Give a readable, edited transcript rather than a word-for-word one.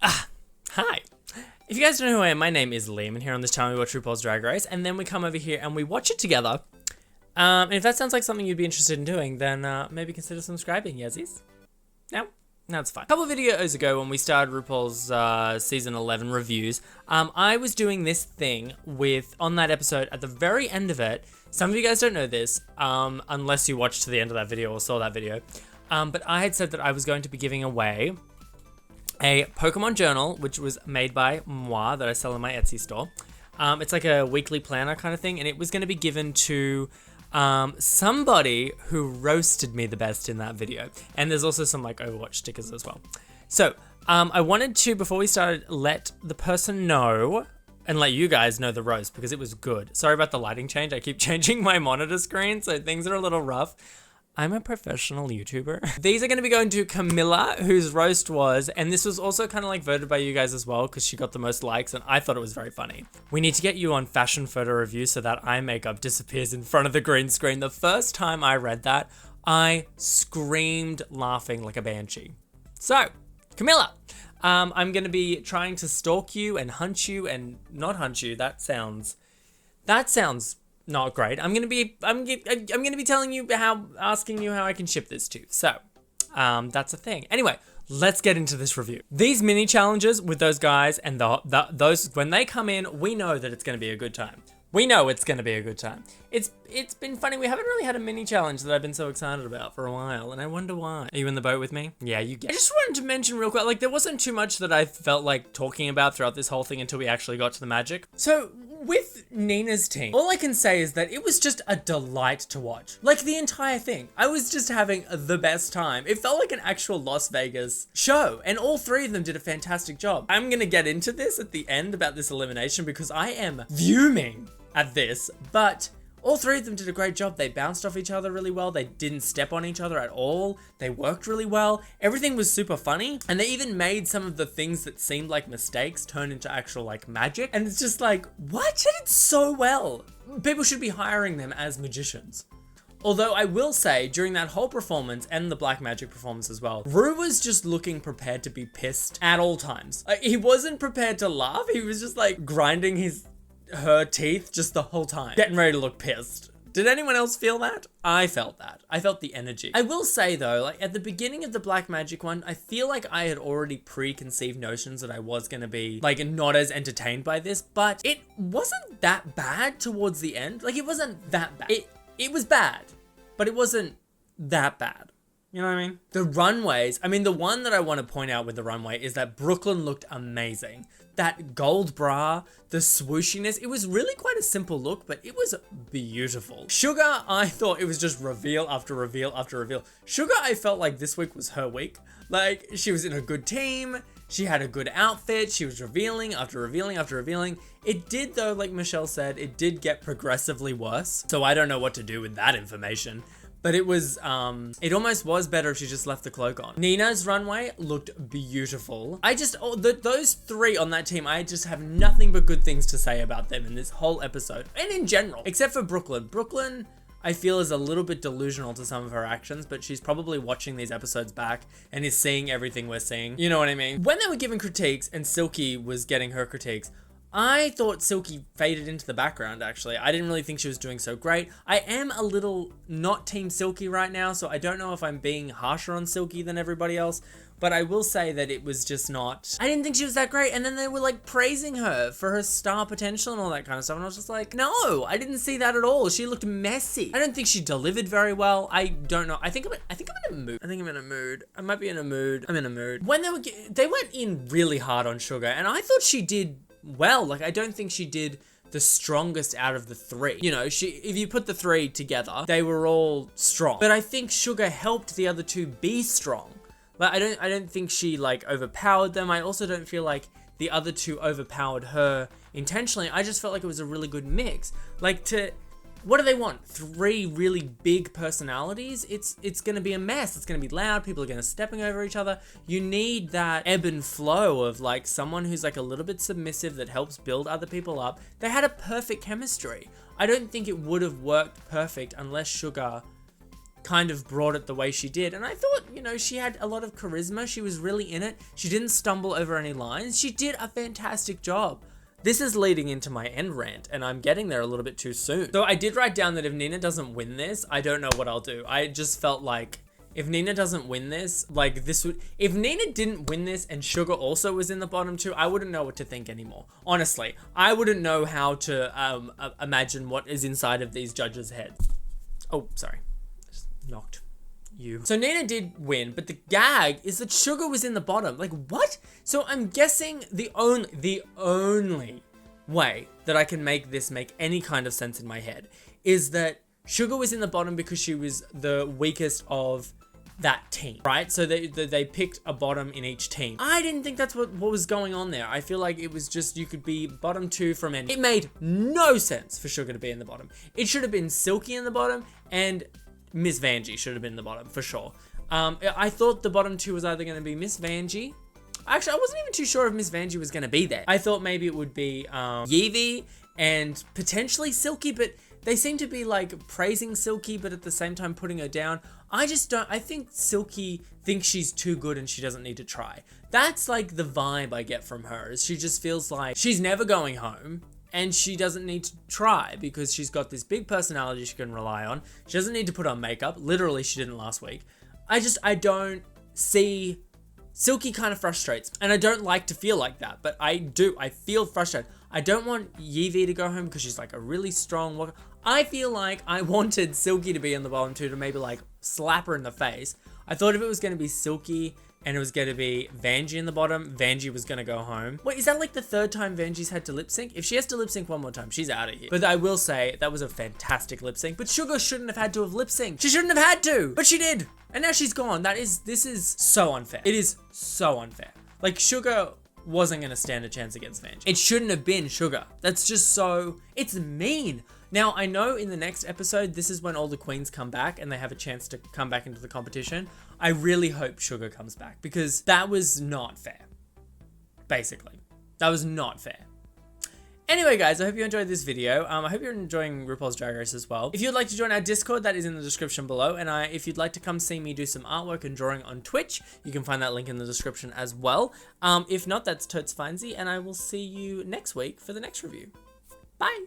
Hi. If you guys don't know who I am, my name is Liam, and here on this channel we watch RuPaul's Drag Race, and then we come over here and we watch it together. And if that sounds like something you'd be interested in doing, then maybe consider subscribing, yesies. No, it's fine. A couple of videos ago when we started RuPaul's season 11 reviews, I was doing this thing on that episode, at the very end of it, some of you guys don't know this, unless you watched to the end of that video or saw that video, but I had said that I was going to be giving away a Pokemon journal, which was made by moi, that I sell in my Etsy store. It's like a weekly planner kind of thing, and it was going to be given to somebody who roasted me the best in that video. And there's also some like Overwatch stickers as well. So I wanted to, before we started, let the person know and let you guys know the roast, because it was good. Sorry about the lighting change. I keep changing my monitor screen, so things are a little rough. I'm a professional YouTuber. These are going to be going to Camilla, whose roast was, and this was also kind of like voted by you guys as well, because she got the most likes, and I thought it was very funny. We need to get you on fashion photo review so that eye makeup disappears in front of the green screen. The first time I read that, I screamed laughing like a banshee. So, Camilla, I'm going to be trying to stalk you and hunt you and not hunt you. That sounds not great. I'm gonna be telling you asking you how I can ship this to. So, that's a thing. Anyway, let's get into this review. These mini challenges with those guys and those, when they come in, we know that it's gonna be a good time. We know it's gonna be a good time. It's been funny. We haven't really had a mini challenge that I've been so excited about for a while, and I wonder why. Are you in the boat with me? Yeah, you get it. I just wanted to mention real quick, like, there wasn't too much that I felt like talking about throughout this whole thing until we actually got to the magic. So, with Nina's team, all I can say is that it was just a delight to watch. Like, the entire thing. I was just having the best time. It felt like an actual Las Vegas show, and all three of them did a fantastic job. I'm gonna get into this at the end about this elimination because I am fuming at this, but all three of them did a great job. They bounced off each other really well. They didn't step on each other at all. They worked really well. Everything was super funny. And they even made some of the things that seemed like mistakes turn into actual like magic. And it's just like, what? They did so well. People should be hiring them as magicians. Although I will say, during that whole performance and the black magic performance as well, Ru was just looking prepared to be pissed at all times. He wasn't prepared to laugh. He was just like grinding her teeth just the whole time, getting ready to look pissed. Did anyone else feel that? I felt that. I felt the energy. I will say though, like at the beginning of the black magic one, I feel like I had already preconceived notions that I was gonna be like not as entertained by this, but it wasn't that bad towards the end. Like it wasn't that bad. It was bad, but it wasn't that bad. You know what I mean? The runways, I mean, the one that I want to point out with the runway is that Brooklyn looked amazing. That gold bra, the swooshiness, it was really quite a simple look, but it was beautiful. Shuga, I thought it was just reveal after reveal after reveal. Shuga, I felt like this week was her week. Like, she was in a good team, she had a good outfit, she was revealing after revealing after revealing. It did though, like Michelle said, it did get progressively worse. So I don't know what to do with that information. But it was, it almost was better if she just left the cloak on. Nina's runway looked beautiful. Those three on that team, I just have nothing but good things to say about them in this whole episode. And in general, except for Brooklyn. Brooklyn, I feel, is a little bit delusional to some of her actions, but she's probably watching these episodes back and is seeing everything we're seeing. You know what I mean? When they were giving critiques and Silky was getting her critiques, I thought Silky faded into the background, actually. I didn't really think she was doing so great. I am a little not Team Silky right now, so I don't know if I'm being harsher on Silky than everybody else, but I will say that it was just not... I didn't think she was that great, and then they were, like, praising her for her star potential and all that kind of stuff, and I was just like, no, I didn't see that at all. She looked messy. I don't think she delivered very well. I don't know. I think I'm in a mood. I might be in a mood. I'm in a mood. When they went in really hard on Shuga, and I thought she did well. Like, I don't think she did the strongest out of the three. You know, if you put the three together, they were all strong. But I think Shuga helped the other two be strong. Like, I don't think she, like, overpowered them. I also don't feel like the other two overpowered her intentionally. I just felt like it was a really good mix. Like, what do they want? Three really big personalities? It's gonna be a mess. It's gonna be loud. People are gonna stepping over each other. You need that ebb and flow of like someone who's like a little bit submissive that helps build other people up. They had a perfect chemistry. I don't think it would have worked perfect unless Shuga kind of brought it the way she did. And I thought, you know, she had a lot of charisma. She was really in it. She didn't stumble over any lines. She did a fantastic job. This is leading into my end rant, and I'm getting there a little bit too soon. So I did write down that if Nina doesn't win this, I don't know what I'll do. I just felt like if Nina doesn't win this, like this would, if Nina didn't win this and Shuga also was in the bottom two, I wouldn't know what to think anymore. Honestly, I wouldn't know how to imagine what is inside of these judges' heads. Oh, sorry. I just knocked you. So Nina did win, but the gag is that Shuga was in the bottom. Like, what? So I'm guessing the only way that I can make this make any kind of sense in my head is that Shuga was in the bottom because she was the weakest of that team, right? So they picked a bottom in each team. I didn't think that's what was going on there. I feel like it was just, you could be bottom two from any. It made no sense for Shuga to be in the bottom. It should have been Silky in the bottom, and Miss Vanjie should have been in the bottom for sure. I thought the bottom two was either going to be Miss Vanjie. Actually, I wasn't even too sure if Miss Vanjie was going to be there. I thought maybe it would be Yvie and potentially Silky, but they seem to be like praising Silky, but at the same time putting her down. I think Silky thinks she's too good and she doesn't need to try. That's like the vibe I get from her, is she just feels like she's never going home and she doesn't need to try because she's got this big personality she can rely on. She doesn't need to put on makeup. Literally, she didn't last week. I don't see. Silky kind of frustrates, and I don't like to feel like that, but I do. I feel frustrated. I don't want Yvie to go home because she's like a really strong walker. I feel like I wanted Silky to be in the bottom two to maybe like slap her in the face. I thought if it was going to be Silky and it was going to be Vanjie in the bottom, Vanjie was going to go home. Wait, is that like the third time Vanjie's had to lip sync? If she has to lip sync one more time, she's out of here. But I will say that was a fantastic lip sync, but Shuga shouldn't have had to have lip synced. She shouldn't have had to, but she did. And now she's gone. This is so unfair. It is so unfair. Like, Shuga wasn't going to stand a chance against Vanjie. It shouldn't have been Shuga. That's just so, it's mean. Now, I know in the next episode, this is when all the queens come back and they have a chance to come back into the competition. I really hope Shuga comes back because that was not fair. Basically, that was not fair. Anyway, guys, I hope you enjoyed this video. I hope you're enjoying RuPaul's Drag Race as well. If you'd like to join our Discord, that is in the description below. And if you'd like to come see me do some artwork and drawing on Twitch, you can find that link in the description as well. If not, that's totes finesy, and I will see you next week for the next review. Bye!